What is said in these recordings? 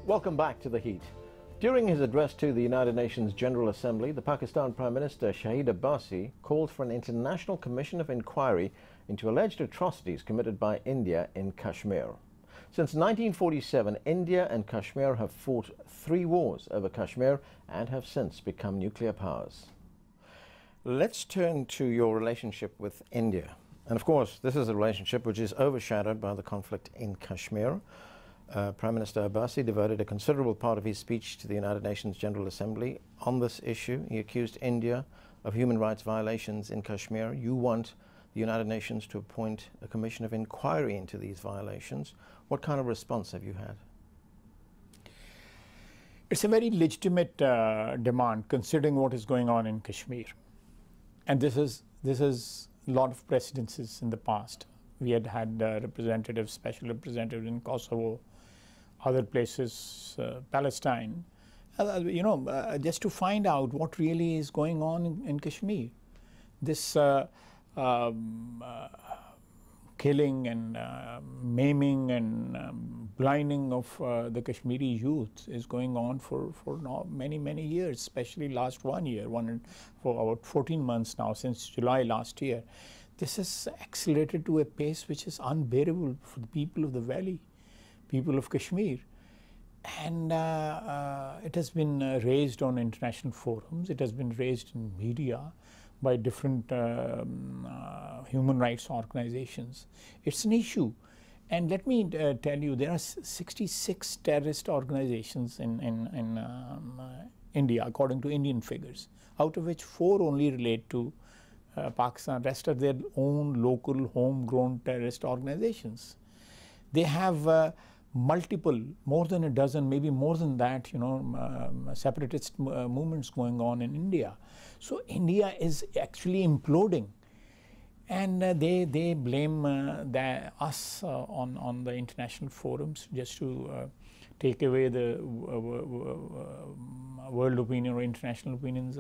Welcome back to The Heat. During his address to the United Nations General Assembly, the Pakistan Prime Minister Shahid Abbasi called for an international commission of inquiry into alleged atrocities committed by India in Kashmir. Since 1947, India and Kashmir have fought 3 wars over Kashmir and have since become nuclear powers. Let's turn to your relationship with India. And of course, this is a relationship which is overshadowed by the conflict in Kashmir. Prime Minister Abbasi devoted a considerable part of his speech to the United Nations General Assembly on this issue. He accused India of human rights violations in Kashmir. You want the United Nations to appoint a commission of inquiry into these violations. What kind of response have you had? It's a very legitimate demand, considering what is going on in Kashmir. And this is a lot of precedences in the past. We had representatives, special representatives in Kosovo, other places, Palestine, just to find out what really is going on in Kashmir. This killing and maiming and blinding of the Kashmiri youth is going on for now many years, especially last 1 year, for about 14 months now, since July last year. This has accelerated to a pace which is unbearable for the people of the valley, people of Kashmir. And it has been raised on international forums, it has been raised in media by different human rights organizations. It's an issue. And let me tell you, there are 66 terrorist organizations in India, according to Indian figures, out of which 4 only relate to Pakistan. Rest are their own local homegrown terrorist organizations. They have multiple, more than a dozen, maybe more than that, separatist movements going on in India. So India is actually imploding, and they blame us on the international forums just to take away the world opinion or international opinions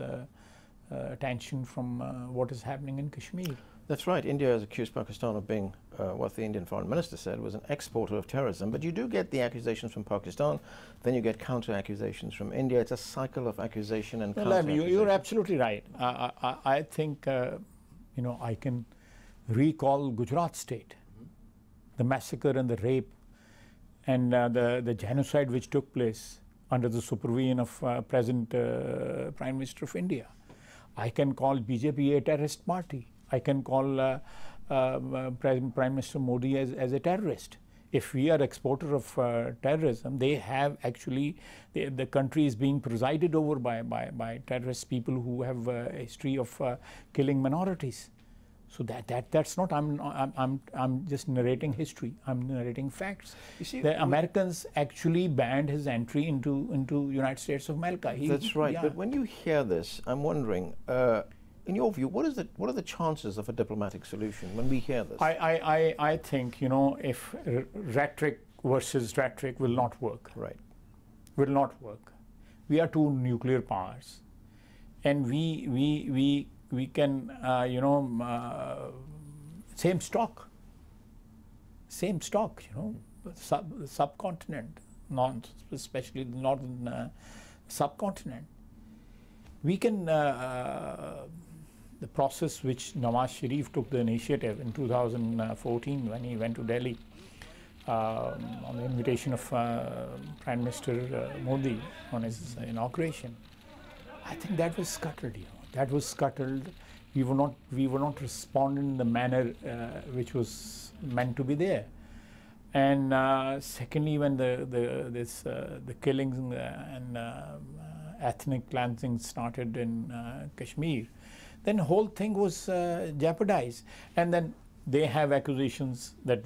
attention from what is happening in Kashmir. That's right. India has accused Pakistan of being, what the Indian Foreign Minister said, was an exporter of terrorism. But you do get the accusations from Pakistan, then you get counter-accusations from India. It's a cycle of accusation and counter-accusation. You're absolutely right. I think, I can recall Gujarat state, the massacre and the rape and the genocide which took place under the supervision of present Prime Minister of India. I can call BJP a terrorist party. I can call Prime Minister Modi as a terrorist. If we are exporter of terrorism, they have actually, the country is being presided over by terrorist people who have a history of killing minorities. So that's not, I'm just narrating history. I'm narrating facts. You see, the Americans actually banned his entry into United States of America. That's right. Yeah. But when you hear this, I'm wondering, in your view, what are the chances of a diplomatic solution when we hear this? I think, if rhetoric versus rhetoric will not work. Right. Will not work. We are 2 nuclear powers, and we can, same stock, subcontinent, especially the northern subcontinent. We can, the process which Nawaz Sharif took the initiative in 2014 when he went to Delhi on the invitation of Prime Minister Modi on his inauguration. I think that was scuttled. That was scuttled. We were not responding in the manner which was meant to be there. And secondly, when the killings and ethnic cleansing started in Kashmir, then the whole thing was jeopardized. And then they have accusations that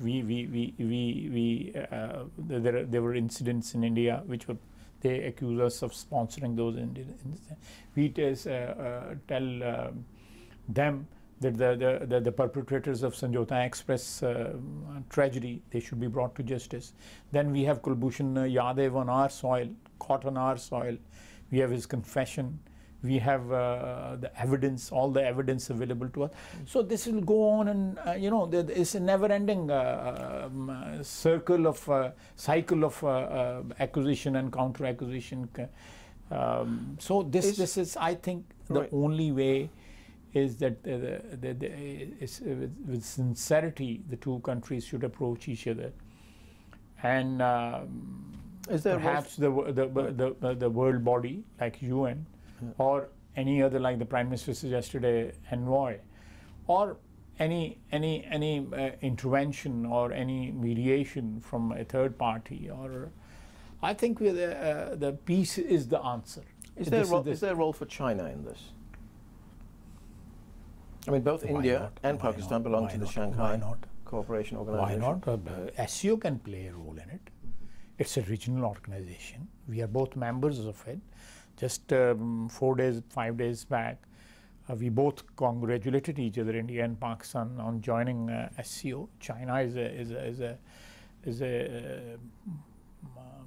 there were incidents in India which were, they accuse us of sponsoring those incidents. We tell them that the perpetrators of Sanjota Express tragedy, they should be brought to justice. Then we have Kulbhushan Yadav on our soil, caught on our soil. We have his confession. We have the evidence, all the evidence available to us. So this will go on, and you know, it's a never-ending cycle of acquisition and counter-acquisition. So this is, I think, the only way is that with sincerity, the two countries should approach each other, and is there perhaps the world body like UN, or any other, like the Prime Minister suggested, a envoy, or any intervention or any mediation from a third party, or I think the peace is the answer. Is there a role for China in this? I mean, both India and Pakistan belong to the Shanghai Cooperation Organization. Why not? SCO can play a role in it. It's a regional organization. We are both members of it. Just 5 days back, we both congratulated each other, India and Pakistan, on joining SCO. China is a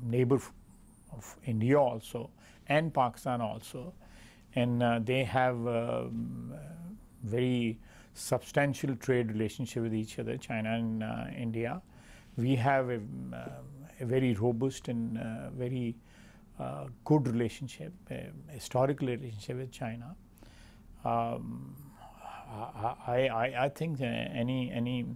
neighbor of India also, and Pakistan also, and they have very substantial trade relationship with each other, China and India. We have a very robust and very good relationship, historical relationship with China. I think any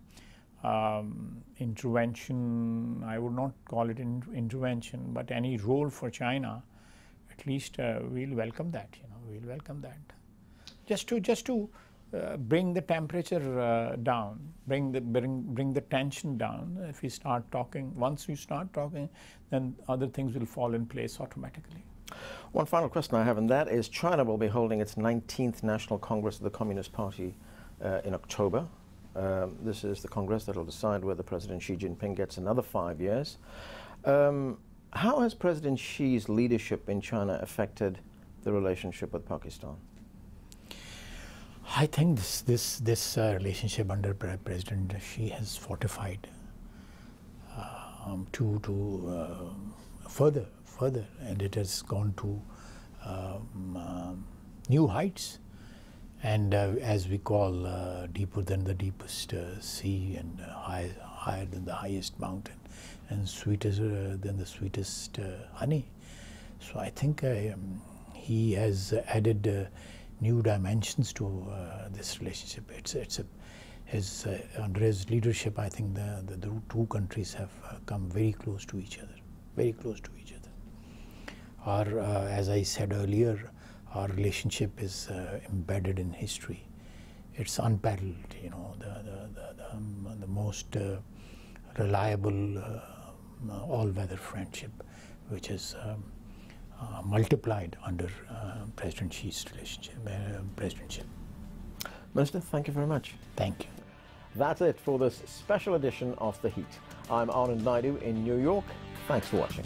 intervention, I would not call it intervention, but any role for China, at least we'll welcome that. You know, we'll welcome that. Just to bring the temperature down, bring the tension down. If we start talking, once we start talking, then other things will fall in place automatically. One final question I have, and that is, China will be holding its 19th National Congress of the Communist Party in October. This is the Congress that will decide whether President Xi Jinping gets another 5 years. How has President Xi's leadership in China affected the relationship with Pakistan? I think this relationship under President Xi has fortified to further, and it has gone to new heights, and as we call, deeper than the deepest sea, and higher than the highest mountain, and sweeter than the sweetest honey. So I think he has added new dimensions to this relationship. Under his leadership, I think the two countries have come very close to each other, very close to each other. As I said earlier, our relationship is embedded in history. It's unparalleled, you know, the most reliable all-weather friendship, which is multiplied under President Xi's presidentship. Minister, thank you very much. Thank you. That's it for this special edition of The Heat. I'm Anand Naidu in New York. Thanks for watching.